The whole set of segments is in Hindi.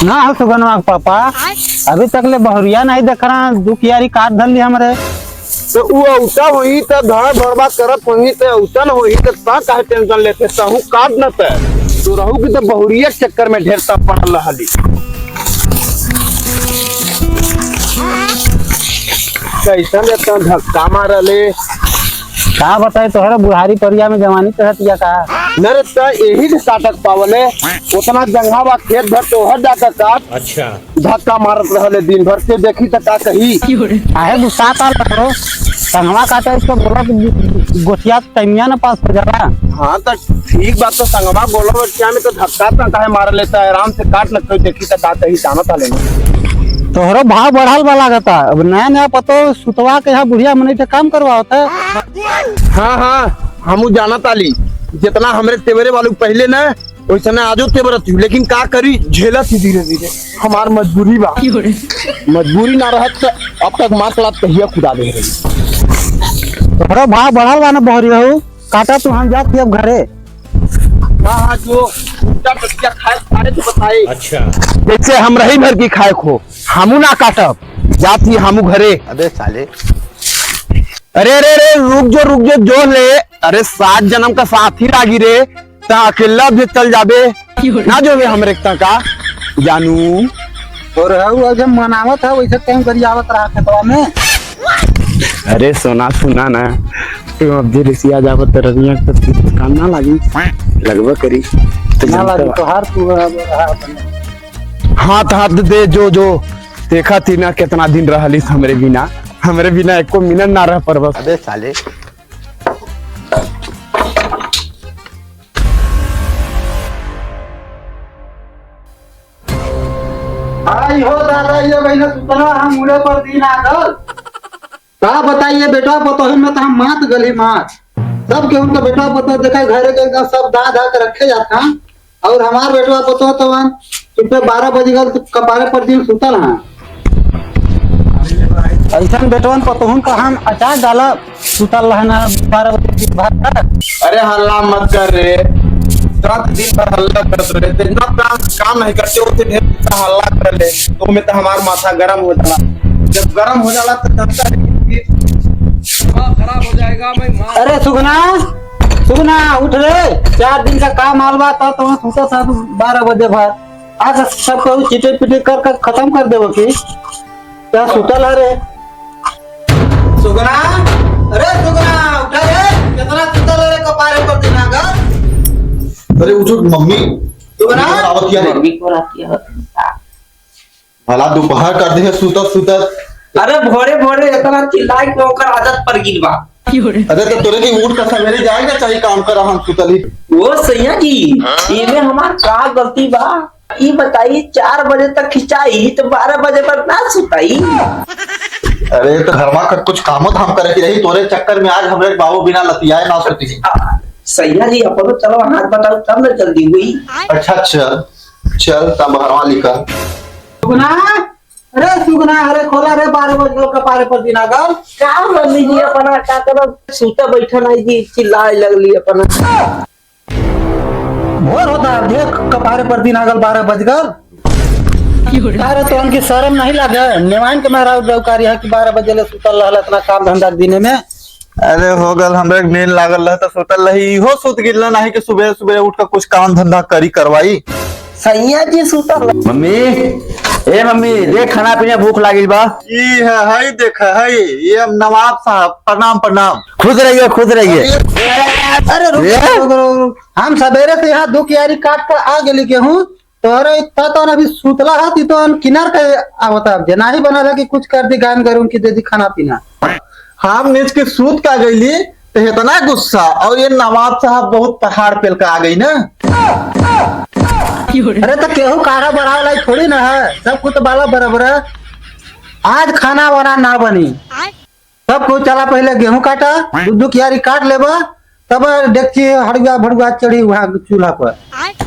ना हो सुगनवा के पापा, अभी तक ले बहुरिया नहीं देख रहा, दुखियारी काट धर ली हमरे। तो वो औसा होई तो धड़ भरबा करत होई तो औसा न होई तो ता काहे टेंशन लेते सहू काट न ते तो रहू की तो बहुरिया के चक्कर में ढेर सा पड़ल रहली। कैसा लेता धक्का मारले का बताए तोहरा बुढ़ारी परिया में जवानी कहतिया का नरे ता यही से काटक पावले उतना जंगहा बा खेत भर तो हर जाकर काट। अच्छा धक्का मारत रहले दिन भर से देखी तो का कही आहे गुस्सा का करो संगवा काटे इसको बोला गोठिया टाइमिया ना पास हो जाला। हाँ तो ठीक बात तो संगवा बोलो बच्चा में तो धक्का तो काहे मार लेता है आराम से काट लगता देखी तो का कही जाना था लेने तोहरो भाव बढ़ल वाला लगता अब नया नया पतो सुतवा के यहाँ बुढ़िया मनी से काम करवा होता है। हाँ हाँ हमू जाना ताली जितना हमरे तेवरे वालू पहले न वैसे न आजो तेवर थी लेकिन का करी झेला थी धीरे धीरे हमार मजबूरी बा मजबूरी ना रहत तो अब तक मार लात कहिया खुदा दे रही। तोहरो भाव बढ़ल वाला बहरी रहू काटा तू हम जाती अब घरे। हाँ हाँ जो उल्टा टटिया खाए तो बताए। अच्छा जैसे हम रही भर की खाए खो हमू ना काटब जाती हमू घरे। अबे साले अरे अरे अरे रुक जो ले अरे 7 जन्म का साथी लागी रे ता अकेला भी चल जाबे ना जो वे हमरे का जानू और रहू जब मनावत है वैसे टाइम करी आवत रहा खेतवा में। अरे सोना सुना ना तू अब जे रिसिया जावत रनिया तो काम ना लागी लगवा करी तो ना लागी तो हार तू हाथ दे जो देखा थी ना कितना दिन रहली हमरे बिना एको मिनट ना रह पर बस। अबे साले आई हो दादा ये बहना सुतना हम मुड़े पर दिन आ गल का बताइए बेटा पतोही में तो हम मात गली मात सब के उनका बेटा पतो देखा घरे के एकदम सब दा दा के रखे जाता और हमार बेटवा पतो तो सुबह 12 बजे गल कपारे पर दिन सुतल हां ऐसा बेटवन पतोहन का हम अचार डाला सुतल रहना 12 बजे बाद। अरे हल्ला मत कर रे रात दिन भर हल्ला करते रहते ना काम नहीं करते होते ढेर हल्ला कर ले तो में तो हमार माथा गरम हो जाला जब गरम हो जाला तो जनता खराब हो जाएगा मैं। अरे सुगना उठ रे 4 दिन का काम आलवा था तो सुता था 12 बजे बाद आज सब को चिटे पिटे कर खत्म कर देबो की क्या सुतल है रे सुगना। अरे सुगना उठ रे कितना सुतल रे कपारे पर दिन आगा। अरे उठो मम्मी सुगना आवत यार मम्मी को राती है भला दोपहर कर दे सुतत अरे भोरे भोरे इतना चिल्लाए के ओकर आदत पड़ गिल बा। अरे तो तोरे की उठ का सवेरे जाएगा चाहिए काम कर हम सुतली वो सैया जी इमे हमार का गलती बा ई बताई 4 बजे तक खिंचाई तो 12 बजे पर ना सुताई। अरे तो घरमा कर कुछ कामो धाम करे की रही तोरे चक्कर में आज हमरे बाबू बिना लतियाए ना सुती। सैया जी अपन चलो हाथ बताओ तब ना जल्दी हुई। अच्छा चल तब घरमा लिखा सुगना अरे खोला रे 12 बजे कपारे पर दिन आगा का मम्मी जी अपना का करब सुता बैठा नहीं जी चिल्लाए लगली अपना भोर होता देख कपारे पर दिन आगल 12 बज गल अरे तो उनकी शर्म नहीं लगे नेवान के मेहरा डौकारी है कि 12 बजे ले सुतल रहल इतना काम धंधा दिन में। अरे हो गल हमरे नींद लागल रह तो सुतल रही हो सुत गिरला नहीं कि सुबह सुबह उठ कर कुछ काम धंधा करी करवाई। सैया जी सुतल मम्मी देख खाना पीना भूख लागिल बा ई है देख है ये नवाब साहब प्रणाम खुद रहिए। अरे रुक हम सवेरे से यहाँ 2 क्यारी काट कर आ गेली के हूँ तोरे इतना तो अभी सुतला है तो किनार के आवता जना ही बना था कि कुछ कर दी गान करूँ की दे दी खाना पीना हम नीच के सूत का गईली तो इतना गुस्सा और ये नवाब साहब बहुत पहाड़ पेल का आ गई ना। अरे तो केहू काढ़ा बढ़ा लाई थोड़ी ना है सब कुछ बाला बराबर है। आज खाना बना ना बनी सब कुछ चला पहले गेहूं काटा 2 क्यारी काट लेबा तब डेक्ची हड़ुआ भड़ुआ चढ़ी वहाँ चूल्हा पर।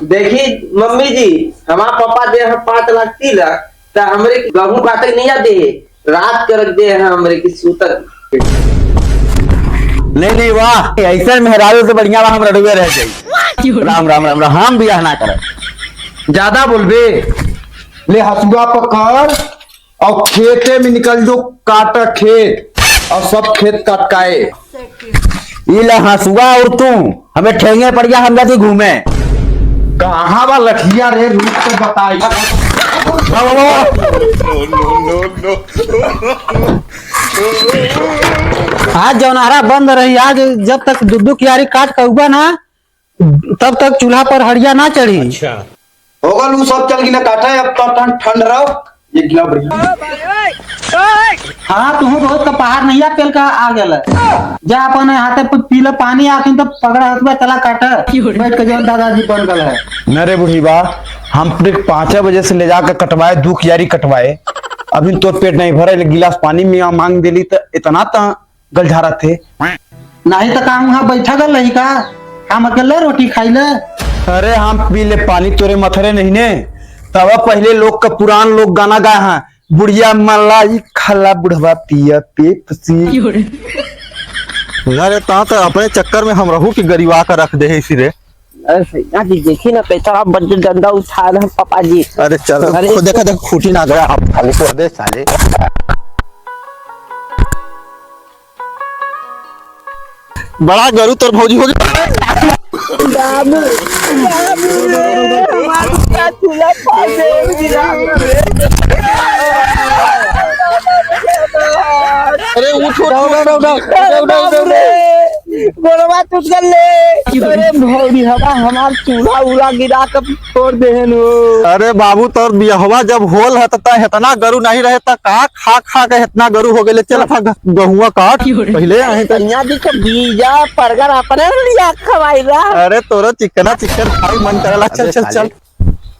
देखी मम्मी जी हमारा पापा दे 5 लाख 3 लाख तो हमरे गेहूं काटे नहीं दे रात कर दे हमरे की सूतक नहीं वाह ऐसा मेहरारू से बढ़िया हम रडुए रह जाई। राम हम बियाह ना करे ज्यादा बोलबे ले हसुआ पकड़ और खेते में निकल जो काट खेत और सब खेत कटकाए। ये ले हंसुआ और तू हमें ठेंगे पड़ गया, हम जाते घूमे। कहाँ बा लठिया रे, रुक के बताई। आज जौनहरा बंद रही, आज जब तक दूध क्यारी काट के उगा ना तब तक चूल्हा पर हड़िया ना चढ़ी। होगा लू सब चल गिला काटा, अब तो ठंड रहो ये गिला बढ़िया। हाँ तुम बहुत का पहाड़ नहीं आ पेल का आ गया जा अपन हाथे पे पीला पानी आखिन तब पकड़ा हसुआ चला काटा बैठ के जो दादाजी बन गल है। न रे बूढ़ी बा, हम 5 बजे से ले जाकर कटवाए, 2 क्यारी कटवाए, अभी तो पेट नहीं भरे, गिलास पानी में मांग दिली तो इतना तो गलझारा थे। नहीं तो काम वहाँ बैठा गल रही का, हम अकेले रोटी खाई ले। अरे हम पी ले पानी, तोरे मथरे नहीं ने। तब पहले लोग का पुरान लोग गाना गाए हैं, बुढ़िया मलाई खाला बुढ़वा पिया पेप्सी। अरे तो अपने चक्कर में हम रहू कि गरीबा कर रख दे इसी रे। अरे देखी ना पैसा बड़े डंडा उठा रहे पापा जी। अरे चलो देखा देख खूटी ना गया, आप खाली कर दे साले। बड़ा गरू तोर भौजी हो गई। अरे उठ गोरवा टूट गल ले। अरे भौरी हवा हमार चूल्हा उला गिरा के छोड़ देहन हो। अरे बाबू तोर बियाहवा जब होल है तो इतना गरू नहीं रहे तो का खा खा के इतना गरू हो गए। चल गहुआ काट पहले आए तो। कन्या जी के बीजा परगर अपने लिया खवाइला। अरे तोरा चिकना चिकन खाई मन करला। चल चल चल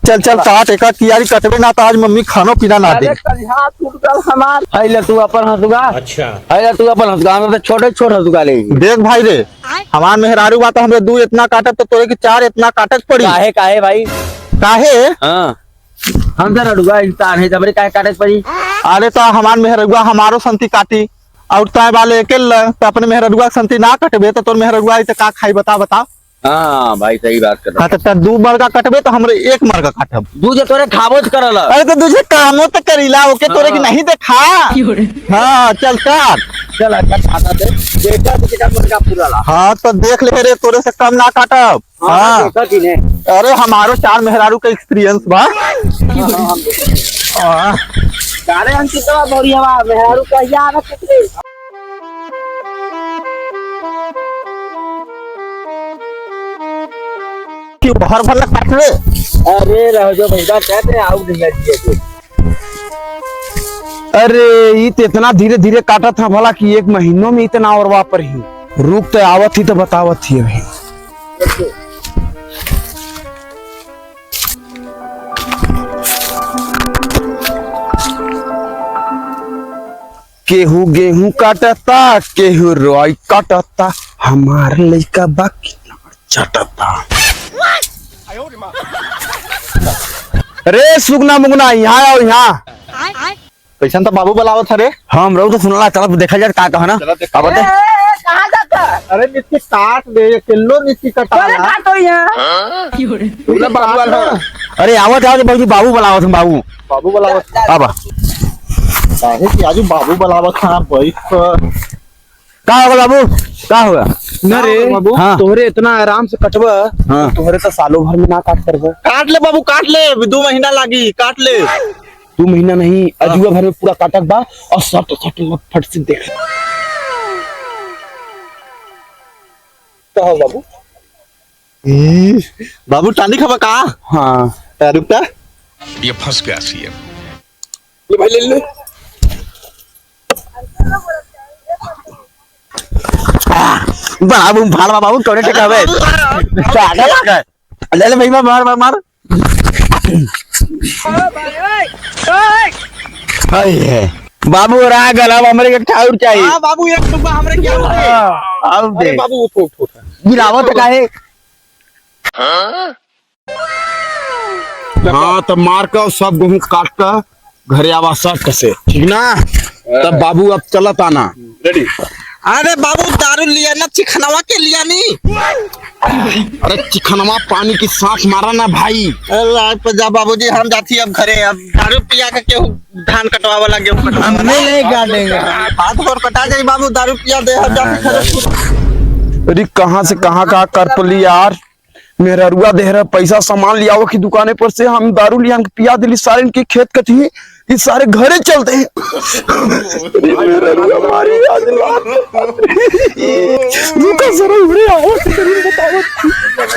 चल चल काट एक कियारी कटबे ना तो आज मम्मी खानो पीना ना दे। अरे कन्या टूट गल हमार। आइले तू अपन हंसुगा। अच्छा आइले तू अपन हंसुगा में तो छोटे छोटे हंसुगा ले। देख भाई रे, हमार मेहरारू बात हमरे 2 इतना काटत तो तोरे की 4 इतना काटत पड़ी। काहे काहे भाई काहे? हां हम जरा डुगा इंसान है जबरे काहे काटत पड़ी। अरे तो हमार मेहरुआ हमारो संती काटी और ताए वाले अकेल तो अपने मेहरुआ संती ना कटबे तो तोर मेहरुआ तो का खाई बता। हां भाई सही बात कर रहा। हाँ तो 2 मरगा कटबे तो हमरे 1 मरगा काटब। दूजे तोरे खाबोज करला। अरे तो तुझे कामो तो करीला ओके तोरे की नहीं देखा। हाँ चल काट। चल खाता दे बेटा बेटा मुर्गा पूरा। हाँ तो देख ले रे, तोरे से कम ना काटब। हाँ अरे हमारो 4 मेहरारू का एक्सपीरियंस बा। अरे अंकित भौरी हवा मेहरारू का यार कितने क्यों भर भर काट ले। अरे रहो जो भैया कहते आओ नहीं आती। अरे ये तो इतना धीरे धीरे काटा था भला कि 1 महीनों में इतना और वापर ही रुक तो आवत ही तो बतावत ही अभी। केहू गेहूं काटता, केहू रोई काटता, हमार लड़का बाकी चटता। अरे सुगना मुगना यहाँ आओ यहाँ। कैसन तो बाबू बुलावत है रे। हम रहू तो सुनला, चल देखा जाए का कहा ना। अब दे कहां जाता। अरे नित्ती काट दे, किलो नित्ती कटा। अरे काटो यहां तूने बाबू वाला। अरे आवत आओ बाबू, बाबू बुलावत हम बाबू। बाबू बुलावत आबा काहे कि आजू बाबू बुलावत था भाई। का होगा बाबू, का हुआ? न रे बाबू, हाँ। तोहरे इतना आराम से कटवा, हाँ। तोहरे तो सालों भर में ना काट करबा। काट ले बाबू काट ले, 2 महीना लागी काट ले। 2 महीना नहीं, अजुआ भर में पूरा काटक बा और सट सट फट से देख। तो बाबू बाबू टानी खबा का। हाँ रुकता ये फंस गया सी है। ये भाई ले ले। बाबू भाड़ बाबू कौन टेकावे ले ले भाई मार मार मार। हाय बाबू रा गला हमरे के ठाउर चाहिए। हां बाबू एक टुकड़ा हमरे क्या हो गए। आओ दे अरे बाबू उठ उठ उठ। गिरावत काहे। हाँ तो मार कर सब गेहूं काट कर घरे आवा सब कसे, ठीक ना। तब बाबू अब चलत आना। रेडी। अरे बाबू दारू लिया ना चिखनवा के लिया नहीं। अरे चिखनवा पानी की सांस मारा ना भाई। जा बाबूजी हम जाती अब घरे अब दारू पिया के केहू धान कटवा वाला गेहूं कटवा हम नहीं काटेंगे हाथ पर कटा जाए बाबू दारू पिया दे हम जाके। अरे कहाँ से कहाँ का कर पली यार। मेरा रुआ दे रहा पैसा सामान लिया वो की दुकाने पर से हम दारू लिया हम पिया दिली सारे इनके खेत कटी ये सारे घरे चलते हैं। मेरा रुआ मारी आज लात। रुका जरा उड़े आओ बताओ।